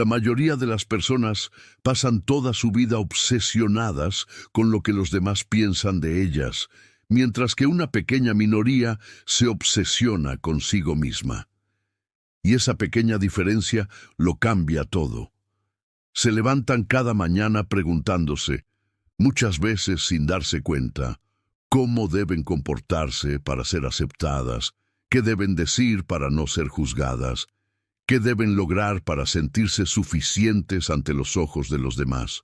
La mayoría de las personas pasan toda su vida obsesionadas con lo que los demás piensan de ellas, mientras que una pequeña minoría se obsesiona consigo misma. Y esa pequeña diferencia lo cambia todo. Se levantan cada mañana preguntándose, muchas veces sin darse cuenta, cómo deben comportarse para ser aceptadas, qué deben decir para no ser juzgadas, qué deben lograr para sentirse suficientes ante los ojos de los demás.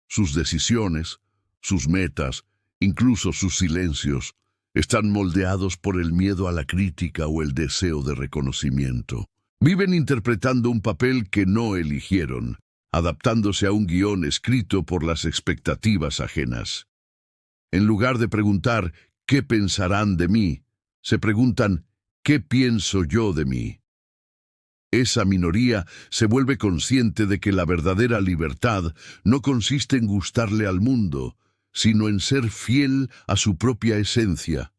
Sus decisiones, sus metas, incluso sus silencios, están moldeados por el miedo a la crítica o el deseo de reconocimiento. Viven interpretando un papel que no eligieron, adaptándose a un guión escrito por las expectativas ajenas. En lugar de preguntar ¿qué pensarán de mí?, se preguntan ¿qué pienso yo de mí? Esa minoría se vuelve consciente de que la verdadera libertad no consiste en gustarle al mundo, sino en ser fiel a su propia esencia.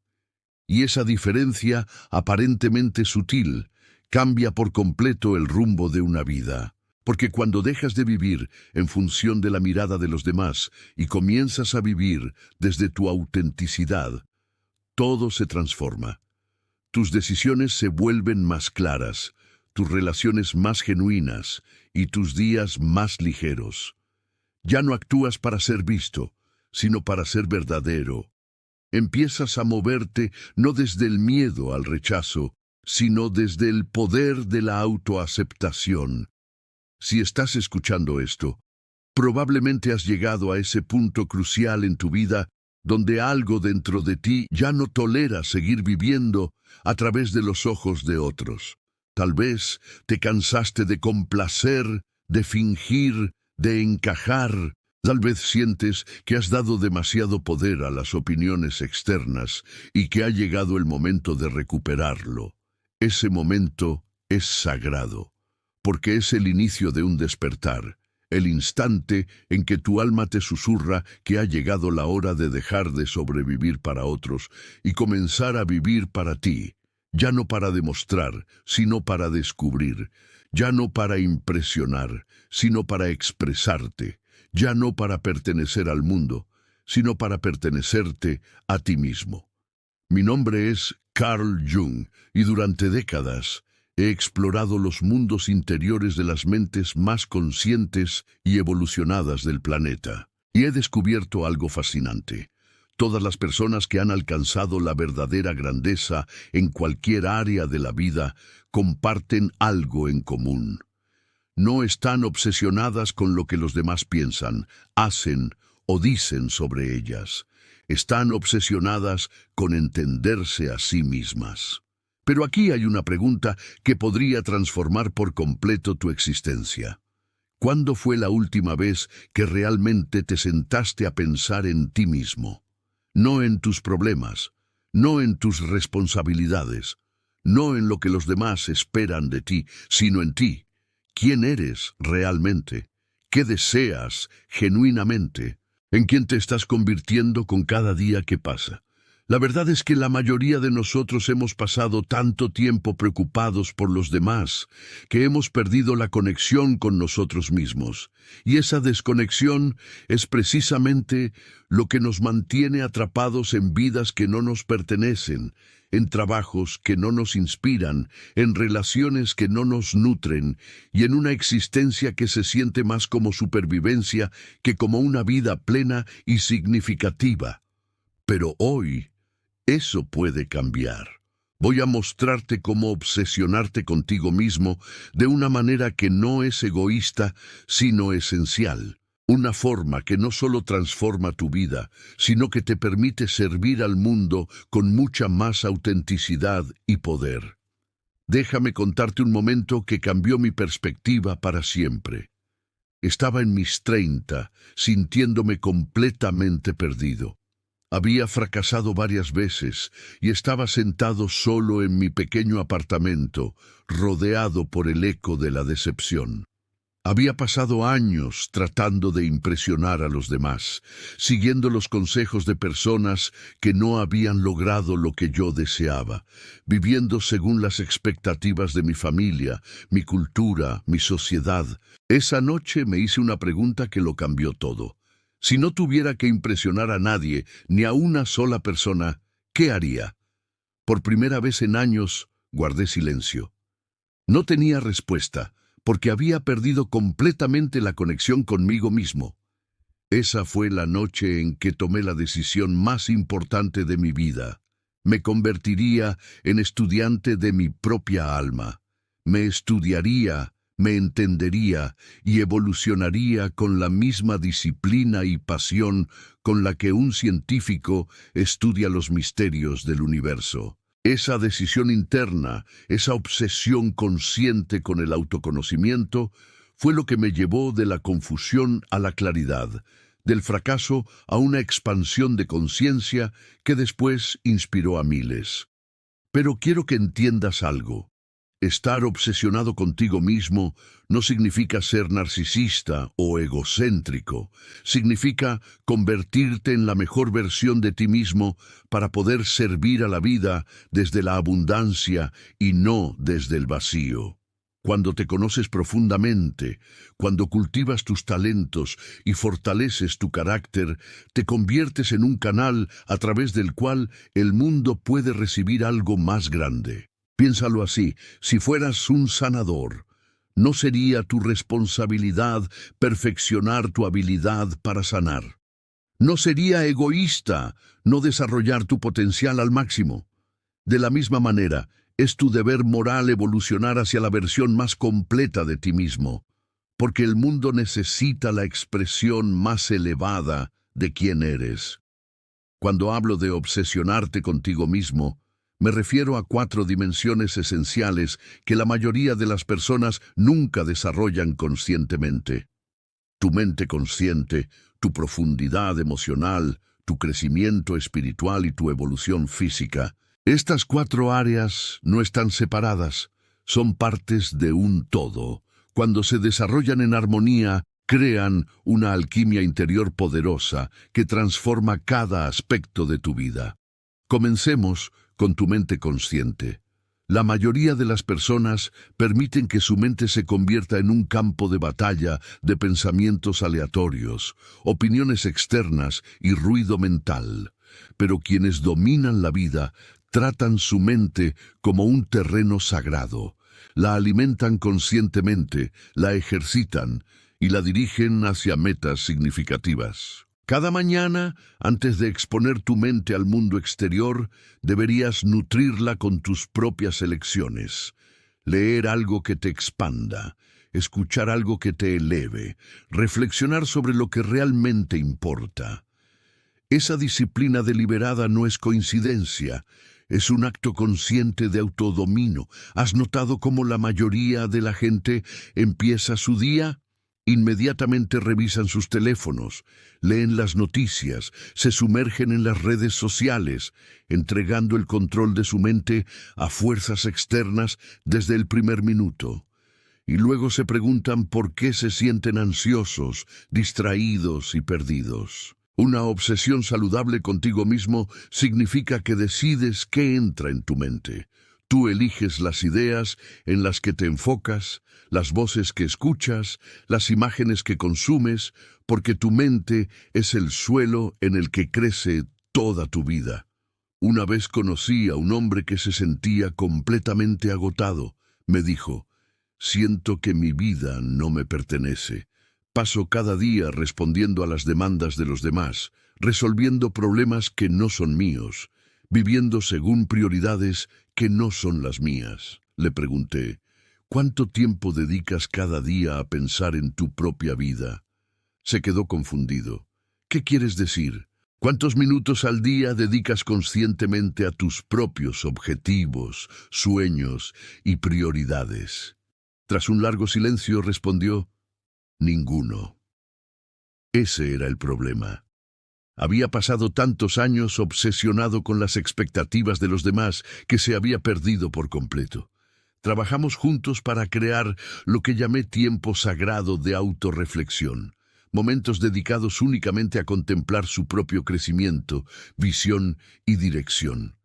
Y esa diferencia, aparentemente sutil, cambia por completo el rumbo de una vida. Porque cuando dejas de vivir en función de la mirada de los demás y comienzas a vivir desde tu autenticidad, todo se transforma. Tus decisiones se vuelven más claras, tus relaciones más genuinas y tus días más ligeros. Ya no actúas para ser visto, sino para ser verdadero. Empiezas a moverte no desde el miedo al rechazo, sino desde el poder de la autoaceptación. Si estás escuchando esto, probablemente has llegado a ese punto crucial en tu vida donde algo dentro de ti ya no tolera seguir viviendo a través de los ojos de otros. Tal vez te cansaste de complacer, de fingir, de encajar. Tal vez sientes que has dado demasiado poder a las opiniones externas y que ha llegado el momento de recuperarlo. Ese momento es sagrado, porque es el inicio de un despertar, el instante en que tu alma te susurra que ha llegado la hora de dejar de sobrevivir para otros y comenzar a vivir para ti. Ya no para demostrar, sino para descubrir. Ya no para impresionar, sino para expresarte. Ya no para pertenecer al mundo, sino para pertenecerte a ti mismo. Mi nombre es Carl Jung y durante décadas he explorado los mundos interiores de las mentes más conscientes y evolucionadas del planeta. Y he descubierto algo fascinante. Todas las personas que han alcanzado la verdadera grandeza en cualquier área de la vida comparten algo en común. No están obsesionadas con lo que los demás piensan, hacen o dicen sobre ellas. Están obsesionadas con entenderse a sí mismas. Pero aquí hay una pregunta que podría transformar por completo tu existencia. ¿Cuándo fue la última vez que realmente te sentaste a pensar en ti mismo? No en tus problemas, no en tus responsabilidades, no en lo que los demás esperan de ti, sino en ti. ¿Quién eres realmente? ¿Qué deseas genuinamente? ¿En quién te estás convirtiendo con cada día que pasa? La verdad es que la mayoría de nosotros hemos pasado tanto tiempo preocupados por los demás que hemos perdido la conexión con nosotros mismos. Y esa desconexión es precisamente lo que nos mantiene atrapados en vidas que no nos pertenecen, en trabajos que no nos inspiran, en relaciones que no nos nutren y en una existencia que se siente más como supervivencia que como una vida plena y significativa. Pero hoy, eso puede cambiar. Voy a mostrarte cómo obsesionarte contigo mismo de una manera que no es egoísta, sino esencial. Una forma que no solo transforma tu vida, sino que te permite servir al mundo con mucha más autenticidad y poder. Déjame contarte un momento que cambió mi perspectiva para siempre. Estaba en mis 30, sintiéndome completamente perdido. Había fracasado varias veces y estaba sentado solo en mi pequeño apartamento, rodeado por el eco de la decepción. Había pasado años tratando de impresionar a los demás, siguiendo los consejos de personas que no habían logrado lo que yo deseaba, viviendo según las expectativas de mi familia, mi cultura, mi sociedad. Esa noche me hice una pregunta que lo cambió todo. Si no tuviera que impresionar a nadie, ni a una sola persona, ¿qué haría? Por primera vez en años, guardé silencio. No tenía respuesta, porque había perdido completamente la conexión conmigo mismo. Esa fue la noche en que tomé la decisión más importante de mi vida. Me convertiría en estudiante de mi propia alma. Me estudiaría, me entendería y evolucionaría con la misma disciplina y pasión con la que un científico estudia los misterios del universo. Esa decisión interna, esa obsesión consciente con el autoconocimiento, fue lo que me llevó de la confusión a la claridad, del fracaso a una expansión de conciencia que después inspiró a miles. Pero quiero que entiendas algo. Estar obsesionado contigo mismo no significa ser narcisista o egocéntrico. Significa convertirte en la mejor versión de ti mismo para poder servir a la vida desde la abundancia y no desde el vacío. Cuando te conoces profundamente, cuando cultivas tus talentos y fortaleces tu carácter, te conviertes en un canal a través del cual el mundo puede recibir algo más grande. Piénsalo así, si fueras un sanador, ¿no sería tu responsabilidad perfeccionar tu habilidad para sanar? ¿No sería egoísta no desarrollar tu potencial al máximo? De la misma manera, es tu deber moral evolucionar hacia la versión más completa de ti mismo, porque el mundo necesita la expresión más elevada de quién eres. Cuando hablo de obsesionarte contigo mismo, me refiero a 4 dimensiones esenciales que la mayoría de las personas nunca desarrollan conscientemente. Tu mente consciente, tu profundidad emocional, tu crecimiento espiritual y tu evolución física. Estas 4 áreas no están separadas, son partes de un todo. Cuando se desarrollan en armonía, crean una alquimia interior poderosa que transforma cada aspecto de tu vida. Comencemos con tu mente consciente. La mayoría de las personas permiten que su mente se convierta en un campo de batalla de pensamientos aleatorios, opiniones externas y ruido mental. Pero quienes dominan la vida tratan su mente como un terreno sagrado. La alimentan conscientemente, la ejercitan y la dirigen hacia metas significativas. Cada mañana, antes de exponer tu mente al mundo exterior, deberías nutrirla con tus propias elecciones. Leer algo que te expanda, escuchar algo que te eleve, reflexionar sobre lo que realmente importa. Esa disciplina deliberada no es coincidencia, es un acto consciente de autodominio. ¿Has notado cómo la mayoría de la gente empieza su día? Inmediatamente revisan sus teléfonos, leen las noticias, se sumergen en las redes sociales, entregando el control de su mente a fuerzas externas desde el primer minuto. Y luego se preguntan por qué se sienten ansiosos, distraídos y perdidos. Una obsesión saludable contigo mismo significa que decides qué entra en tu mente. Tú eliges las ideas en las que te enfocas, las voces que escuchas, las imágenes que consumes, porque tu mente es el suelo en el que crece toda tu vida. Una vez conocí a un hombre que se sentía completamente agotado. Me dijo, siento que mi vida no me pertenece. Paso cada día respondiendo a las demandas de los demás, resolviendo problemas que no son míos, viviendo según prioridades que no son las mías. Le pregunté, ¿cuánto tiempo dedicas cada día a pensar en tu propia vida? Se quedó confundido. ¿Qué quieres decir? ¿Cuántos minutos al día dedicas conscientemente a tus propios objetivos, sueños y prioridades? Tras un largo silencio respondió, ninguno. Ese era el problema. Había pasado tantos años obsesionado con las expectativas de los demás que se había perdido por completo. Trabajamos juntos para crear lo que llamé tiempo sagrado de autorreflexión, momentos dedicados únicamente a contemplar su propio crecimiento, visión y dirección.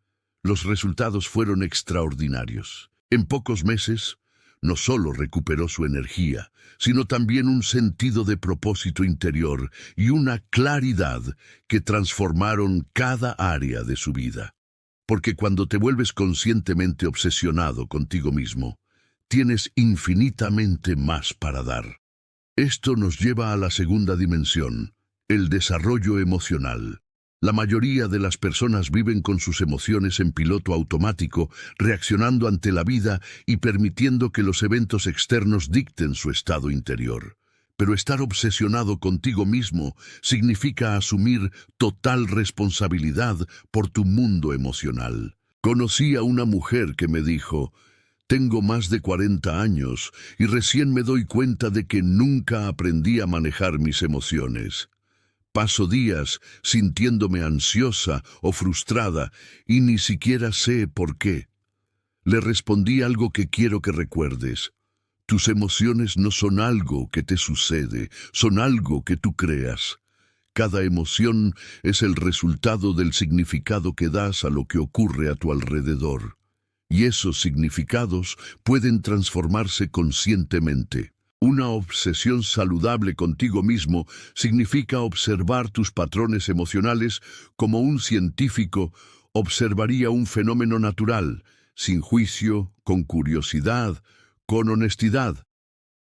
Los resultados fueron extraordinarios. En pocos meses, no solo recuperó su energía, sino también un sentido de propósito interior y una claridad que transformaron cada área de su vida. Porque cuando te vuelves conscientemente obsesionado contigo mismo, tienes infinitamente más para dar. Esto nos lleva a la segunda dimensión, el desarrollo emocional. La mayoría de las personas viven con sus emociones en piloto automático, reaccionando ante la vida y permitiendo que los eventos externos dicten su estado interior. Pero estar obsesionado contigo mismo significa asumir total responsabilidad por tu mundo emocional. Conocí a una mujer que me dijo: tengo más de 40 años y recién me doy cuenta de que nunca aprendí a manejar mis emociones. Paso días sintiéndome ansiosa o frustrada y ni siquiera sé por qué. Le respondí algo que quiero que recuerdes. Tus emociones no son algo que te sucede, son algo que tú creas. Cada emoción es el resultado del significado que das a lo que ocurre a tu alrededor. Y esos significados pueden transformarse conscientemente. Una obsesión saludable contigo mismo significa observar tus patrones emocionales como un científico observaría un fenómeno natural, sin juicio, con curiosidad, con honestidad.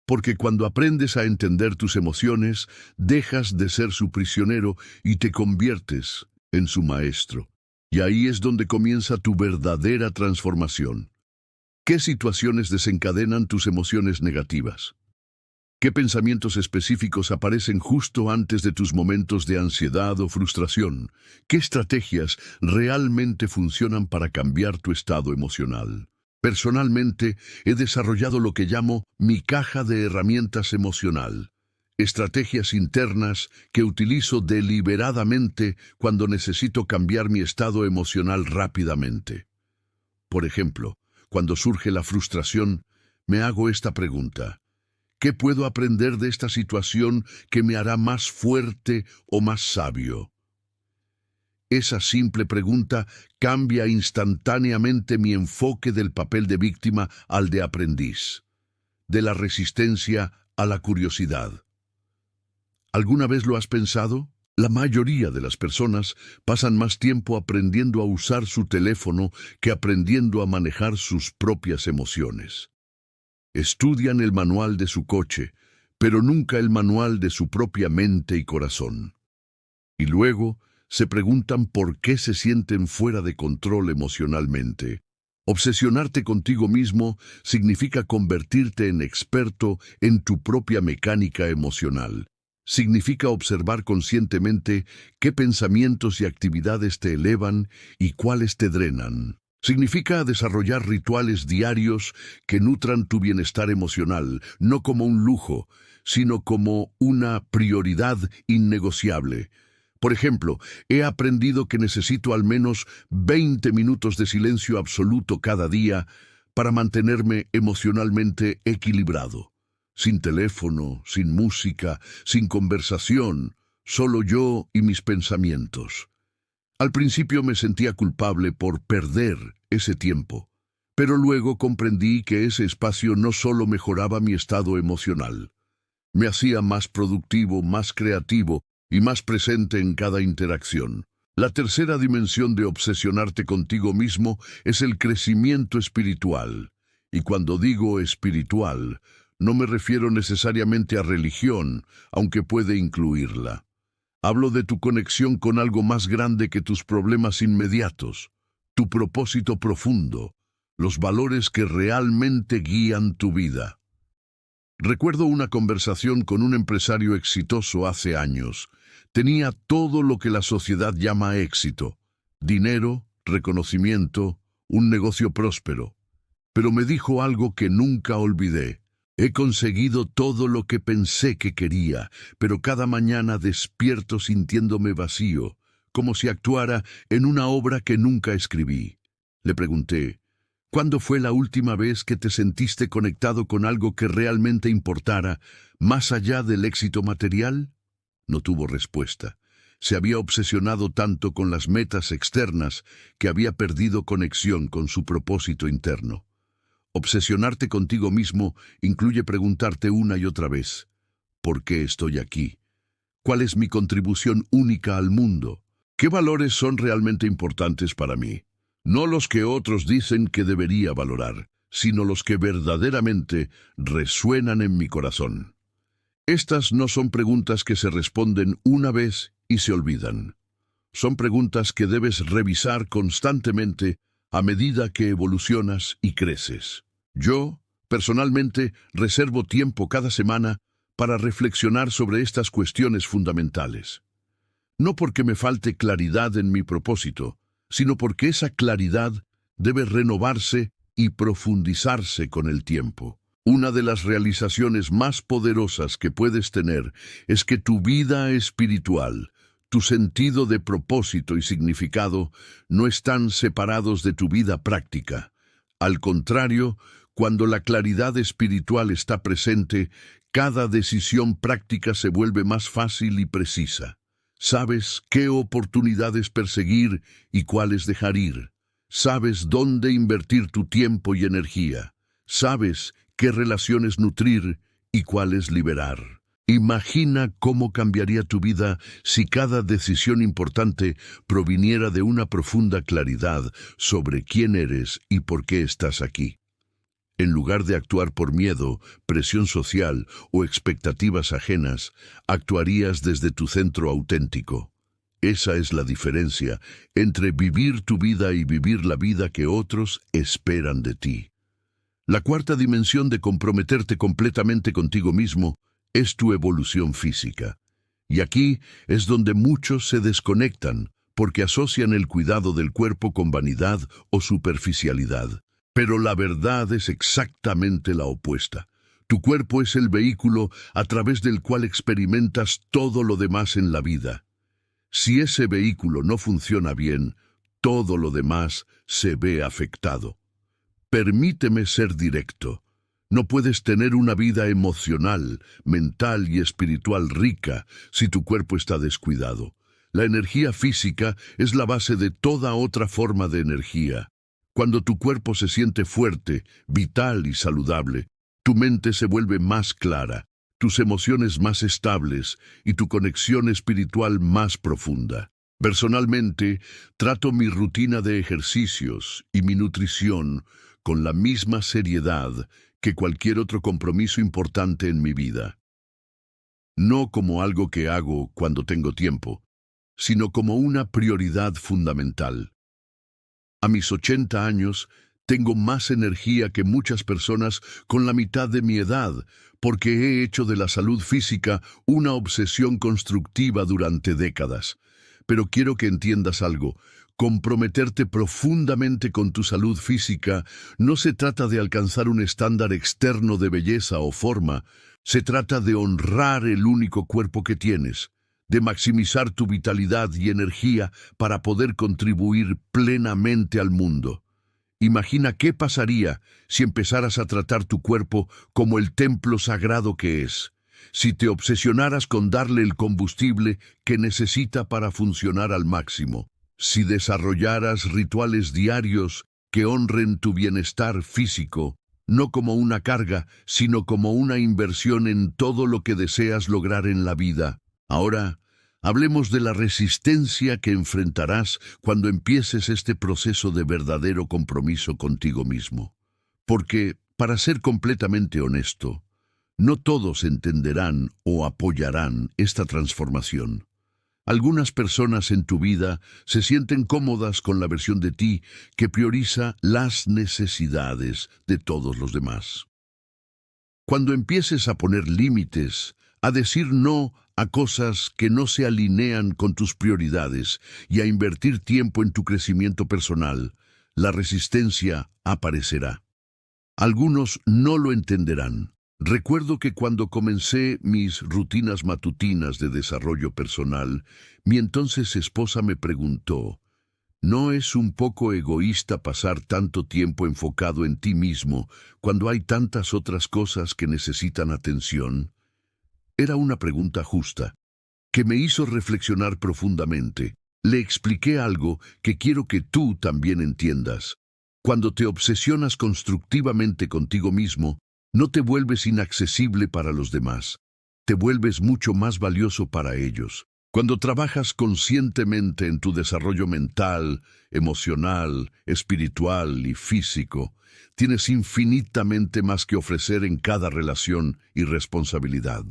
Porque cuando aprendes a entender tus emociones, dejas de ser su prisionero y te conviertes en su maestro. Y ahí es donde comienza tu verdadera transformación. ¿Qué situaciones desencadenan tus emociones negativas? ¿Qué pensamientos específicos aparecen justo antes de tus momentos de ansiedad o frustración? ¿Qué estrategias realmente funcionan para cambiar tu estado emocional? Personalmente, he desarrollado lo que llamo mi caja de herramientas emocional. Estrategias internas que utilizo deliberadamente cuando necesito cambiar mi estado emocional rápidamente. Por ejemplo, cuando surge la frustración, me hago esta pregunta: ¿qué puedo aprender de esta situación que me hará más fuerte o más sabio? Esa simple pregunta cambia instantáneamente mi enfoque del papel de víctima al de aprendiz, de la resistencia a la curiosidad. ¿Alguna vez lo has pensado? La mayoría de las personas pasan más tiempo aprendiendo a usar su teléfono que aprendiendo a manejar sus propias emociones. Estudian el manual de su coche, pero nunca el manual de su propia mente y corazón. Y luego se preguntan por qué se sienten fuera de control emocionalmente. Obsesionarte contigo mismo significa convertirte en experto en tu propia mecánica emocional. Significa observar conscientemente qué pensamientos y actividades te elevan y cuáles te drenan. Significa desarrollar rituales diarios que nutran tu bienestar emocional, no como un lujo, sino como una prioridad innegociable. Por ejemplo, he aprendido que necesito al menos 20 minutos de silencio absoluto cada día para mantenerme emocionalmente equilibrado. Sin teléfono, sin música, sin conversación, solo yo y mis pensamientos. Al principio me sentía culpable por perder ese tiempo, pero luego comprendí que ese espacio no solo mejoraba mi estado emocional, me hacía más productivo, más creativo y más presente en cada interacción. La tercera dimensión de obsesionarte contigo mismo es el crecimiento espiritual. Y cuando digo espiritual, no me refiero necesariamente a religión, aunque puede incluirla. Hablo de tu conexión con algo más grande que tus problemas inmediatos, tu propósito profundo, los valores que realmente guían tu vida. Recuerdo una conversación con un empresario exitoso hace años. Tenía todo lo que la sociedad llama éxito: dinero, reconocimiento, un negocio próspero. Pero me dijo algo que nunca olvidé. He conseguido todo lo que pensé que quería, pero cada mañana despierto sintiéndome vacío, como si actuara en una obra que nunca escribí. Le pregunté: ¿Cuándo fue la última vez que te sentiste conectado con algo que realmente importara, más allá del éxito material? No tuvo respuesta. Se había obsesionado tanto con las metas externas que había perdido conexión con su propósito interno. Obsesionarte contigo mismo incluye preguntarte una y otra vez, ¿por qué estoy aquí? ¿Cuál es mi contribución única al mundo? ¿Qué valores son realmente importantes para mí? No los que otros dicen que debería valorar, sino los que verdaderamente resuenan en mi corazón. Estas no son preguntas que se responden una vez y se olvidan. Son preguntas que debes revisar constantemente a medida que evolucionas y creces. Yo, personalmente, reservo tiempo cada semana para reflexionar sobre estas cuestiones fundamentales. No porque me falte claridad en mi propósito, sino porque esa claridad debe renovarse y profundizarse con el tiempo. Una de las realizaciones más poderosas que puedes tener es que tu vida espiritual, tu sentido de propósito y significado, no están separados de tu vida práctica. Al contrario, cuando la claridad espiritual está presente, cada decisión práctica se vuelve más fácil y precisa. Sabes qué oportunidades perseguir y cuáles dejar ir. Sabes dónde invertir tu tiempo y energía. Sabes qué relaciones nutrir y cuáles liberar. Imagina cómo cambiaría tu vida si cada decisión importante proviniera de una profunda claridad sobre quién eres y por qué estás aquí. En lugar de actuar por miedo, presión social o expectativas ajenas, actuarías desde tu centro auténtico. Esa es la diferencia entre vivir tu vida y vivir la vida que otros esperan de ti. La cuarta dimensión de comprometerte completamente contigo mismo es tu evolución física. Y aquí es donde muchos se desconectan porque asocian el cuidado del cuerpo con vanidad o superficialidad. Pero la verdad es exactamente la opuesta. Tu cuerpo es el vehículo a través del cual experimentas todo lo demás en la vida. Si ese vehículo no funciona bien, todo lo demás se ve afectado. Permíteme ser directo. No puedes tener una vida emocional, mental y espiritual rica si tu cuerpo está descuidado. La energía física es la base de toda otra forma de energía. Cuando tu cuerpo se siente fuerte, vital y saludable, tu mente se vuelve más clara, tus emociones más estables y tu conexión espiritual más profunda. Personalmente, trato mi rutina de ejercicios y mi nutrición con la misma seriedad que cualquier otro compromiso importante en mi vida. No como algo que hago cuando tengo tiempo, sino como una prioridad fundamental. A mis 80 años, tengo más energía que muchas personas con la mitad de mi edad, porque he hecho de la salud física una obsesión constructiva durante décadas. Pero quiero que entiendas algo. Comprometerte profundamente con tu salud física no se trata de alcanzar un estándar externo de belleza o forma, se trata de honrar el único cuerpo que tienes, de maximizar tu vitalidad y energía para poder contribuir plenamente al mundo. Imagina qué pasaría si empezaras a tratar tu cuerpo como el templo sagrado que es, si te obsesionaras con darle el combustible que necesita para funcionar al máximo, si desarrollaras rituales diarios que honren tu bienestar físico, no como una carga, sino como una inversión en todo lo que deseas lograr en la vida. Ahora, hablemos de la resistencia que enfrentarás cuando empieces este proceso de verdadero compromiso contigo mismo. Porque, para ser completamente honesto, no todos entenderán o apoyarán esta transformación. Algunas personas en tu vida se sienten cómodas con la versión de ti que prioriza las necesidades de todos los demás. Cuando empieces a poner límites, a decir no a cosas que no se alinean con tus prioridades y a invertir tiempo en tu crecimiento personal, la resistencia aparecerá. Algunos no lo entenderán. Recuerdo que cuando comencé mis rutinas matutinas de desarrollo personal, mi entonces esposa me preguntó, ¿No es un poco egoísta pasar tanto tiempo enfocado en ti mismo cuando hay tantas otras cosas que necesitan atención? Era una pregunta justa, que me hizo reflexionar profundamente. Le expliqué algo que quiero que tú también entiendas. Cuando te obsesionas constructivamente contigo mismo, no te vuelves inaccesible para los demás. Te vuelves mucho más valioso para ellos. Cuando trabajas conscientemente en tu desarrollo mental, emocional, espiritual y físico, tienes infinitamente más que ofrecer en cada relación y responsabilidad.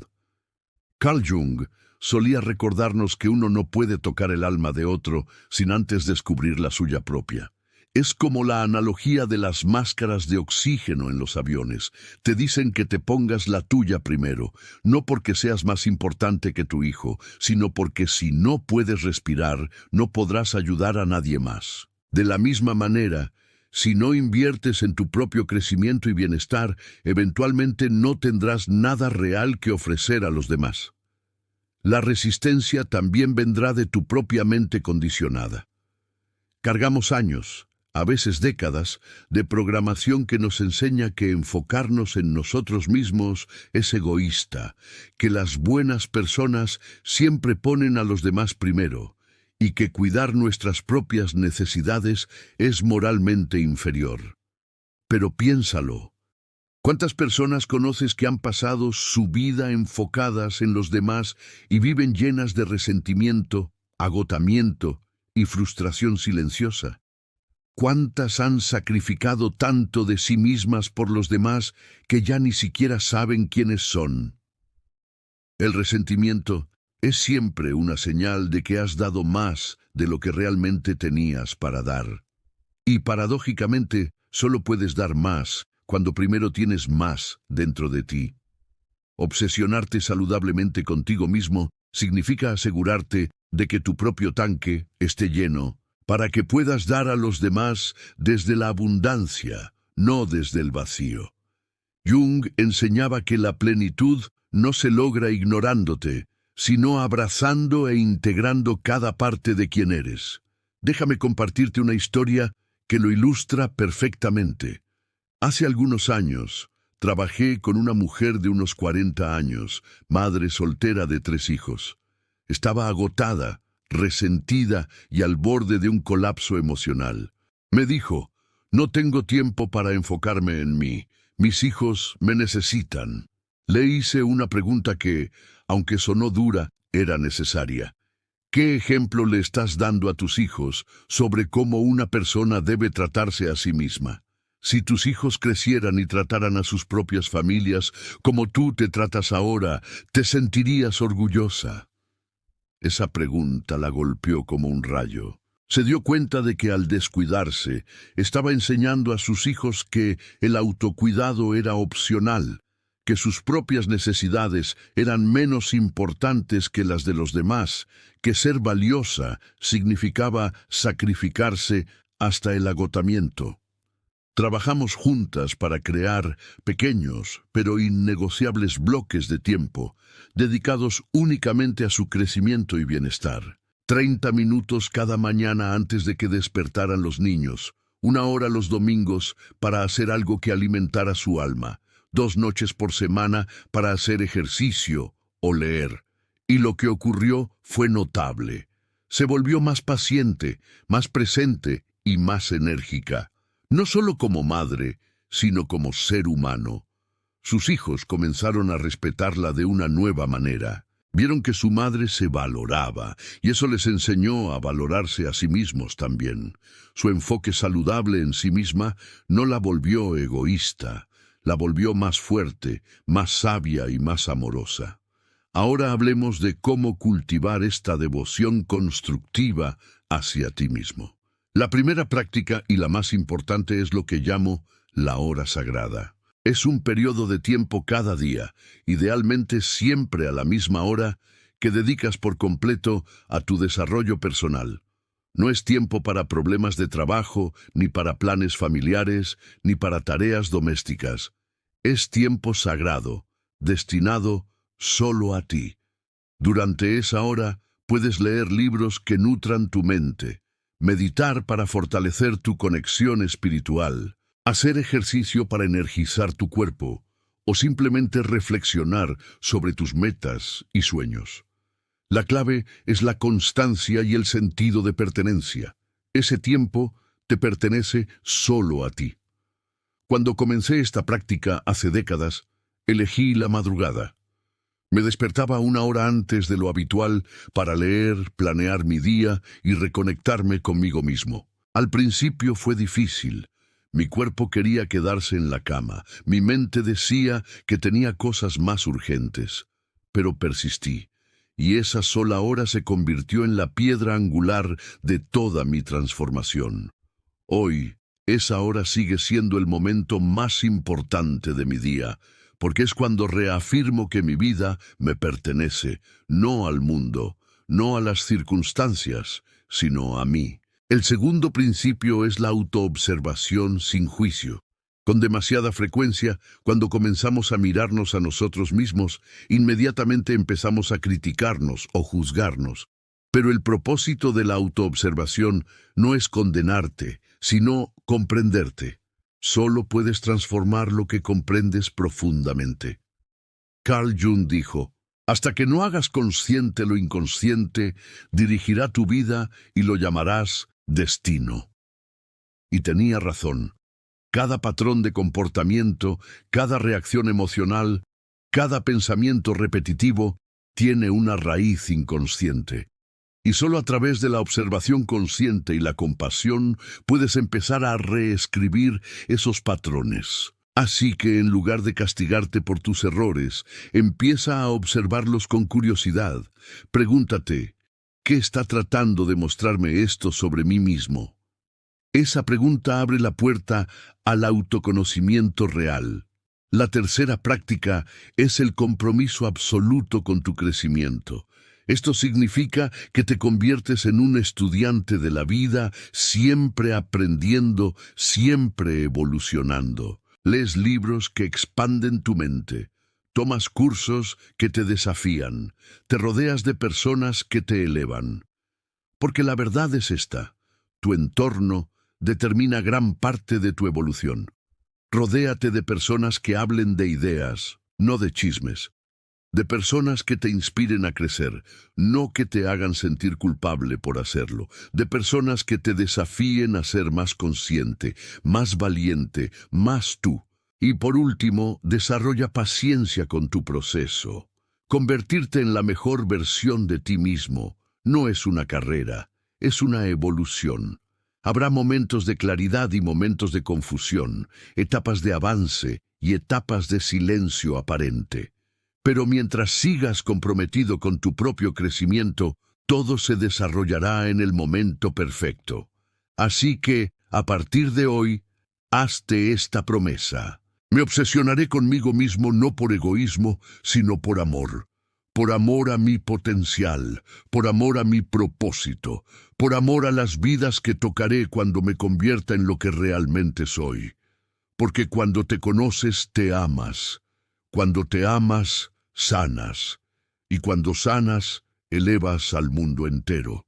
Carl Jung solía recordarnos que uno no puede tocar el alma de otro sin antes descubrir la suya propia. Es como la analogía de las máscaras de oxígeno en los aviones. Te dicen que te pongas la tuya primero, no porque seas más importante que tu hijo, sino porque si no puedes respirar, no podrás ayudar a nadie más. De la misma manera, si no inviertes en tu propio crecimiento y bienestar, eventualmente no tendrás nada real que ofrecer a los demás. La resistencia también vendrá de tu propia mente condicionada. Cargamos años, a veces décadas, de programación que nos enseña que enfocarnos en nosotros mismos es egoísta, que las buenas personas siempre ponen a los demás primero, y que cuidar nuestras propias necesidades es moralmente inferior. Pero piénsalo. ¿Cuántas personas conoces que han pasado su vida enfocadas en los demás y viven llenas de resentimiento, agotamiento y frustración silenciosa? ¿Cuántas han sacrificado tanto de sí mismas por los demás que ya ni siquiera saben quiénes son? El resentimiento es siempre una señal de que has dado más de lo que realmente tenías para dar. Y paradójicamente, solo puedes dar más cuando primero tienes más dentro de ti. Obsesionarte saludablemente contigo mismo significa asegurarte de que tu propio tanque esté lleno, para que puedas dar a los demás desde la abundancia, no desde el vacío. Jung enseñaba que la plenitud no se logra ignorándote, sino abrazando e integrando cada parte de quien eres. Déjame compartirte una historia que lo ilustra perfectamente. Hace algunos años, trabajé con una mujer de unos 40 años, madre soltera de 3 hijos. Estaba agotada, resentida y al borde de un colapso emocional. Me dijo, no tengo tiempo para enfocarme en mí. Mis hijos me necesitan. Le hice una pregunta que, aunque sonó dura, era necesaria. ¿Qué ejemplo le estás dando a tus hijos sobre cómo una persona debe tratarse a sí misma? Si tus hijos crecieran y trataran a sus propias familias como tú te tratas ahora, ¿te sentirías orgullosa? Esa pregunta la golpeó como un rayo. Se dio cuenta de que al descuidarse, estaba enseñando a sus hijos que el autocuidado era opcional, que sus propias necesidades eran menos importantes que las de los demás, que ser valiosa significaba sacrificarse hasta el agotamiento. Trabajamos juntas para crear pequeños pero innegociables bloques de tiempo, dedicados únicamente a su crecimiento y bienestar. 30 minutos cada mañana antes de que despertaran los niños, 1 hora los domingos para hacer algo que alimentara su alma, 2 noches por semana para hacer ejercicio o leer. Y lo que ocurrió fue notable. Se volvió más paciente, más presente y más enérgica. No solo como madre, sino como ser humano. Sus hijos comenzaron a respetarla de una nueva manera. Vieron que su madre se valoraba, y eso les enseñó a valorarse a sí mismos también. Su enfoque saludable en sí misma no la volvió egoísta, la volvió más fuerte, más sabia y más amorosa. Ahora hablemos de cómo cultivar esta devoción constructiva hacia ti mismo. La primera práctica y la más importante es lo que llamo la hora sagrada. Es un periodo de tiempo cada día, idealmente siempre a la misma hora, que dedicas por completo a tu desarrollo personal. No es tiempo para problemas de trabajo, ni para planes familiares, ni para tareas domésticas. Es tiempo sagrado, destinado solo a ti. Durante esa hora puedes leer libros que nutran tu mente, meditar para fortalecer tu conexión espiritual, hacer ejercicio para energizar tu cuerpo, o simplemente reflexionar sobre tus metas y sueños. La clave es la constancia y el sentido de pertenencia. Ese tiempo te pertenece solo a ti. Cuando comencé esta práctica hace décadas, elegí la madrugada. Me despertaba una hora antes de lo habitual para leer, planear mi día y reconectarme conmigo mismo. Al principio fue difícil. Mi cuerpo quería quedarse en la cama. Mi mente decía que tenía cosas más urgentes. Pero persistí, y esa sola hora se convirtió en la piedra angular de toda mi transformación. Hoy, esa hora sigue siendo el momento más importante de mi día, porque es cuando reafirmo que mi vida me pertenece, no al mundo, no a las circunstancias, sino a mí. El segundo principio es la autoobservación sin juicio. Con demasiada frecuencia, cuando comenzamos a mirarnos a nosotros mismos, inmediatamente empezamos a criticarnos o juzgarnos. Pero el propósito de la autoobservación no es condenarte, sino comprenderte. Solo puedes transformar lo que comprendes profundamente. Carl Jung dijo: hasta que no hagas consciente lo inconsciente, dirigirá tu vida y lo llamarás destino. Y tenía razón. Cada patrón de comportamiento, cada reacción emocional, cada pensamiento repetitivo tiene una raíz inconsciente. Y solo a través de la observación consciente y la compasión puedes empezar a reescribir esos patrones. Así que en lugar de castigarte por tus errores, empieza a observarlos con curiosidad. Pregúntate: ¿qué está tratando de mostrarme esto sobre mí mismo? Esa pregunta abre la puerta al autoconocimiento real. La tercera práctica es el compromiso absoluto con tu crecimiento. Esto significa que te conviertes en un estudiante de la vida, siempre aprendiendo, siempre evolucionando. Lees libros que expanden tu mente. Tomas cursos que te desafían. Te rodeas de personas que te elevan. Porque la verdad es esta: tu entorno determina gran parte de tu evolución. Rodéate de personas que hablen de ideas, no de chismes. De personas que te inspiren a crecer, no que te hagan sentir culpable por hacerlo. De personas que te desafíen a ser más consciente, más valiente, más tú. Y por último, desarrolla paciencia con tu proceso. Convertirte en la mejor versión de ti mismo no es una carrera, es una evolución. Habrá momentos de claridad y momentos de confusión, etapas de avance y etapas de silencio aparente. Pero mientras sigas comprometido con tu propio crecimiento, todo se desarrollará en el momento perfecto. Así que, a partir de hoy, hazte esta promesa: me obsesionaré conmigo mismo no por egoísmo, sino por amor a mi potencial, por amor a mi propósito, por amor a las vidas que tocaré cuando me convierta en lo que realmente soy. Porque cuando te conoces, te amas. Cuando te amas, sanas. Y cuando sanas, elevas al mundo entero.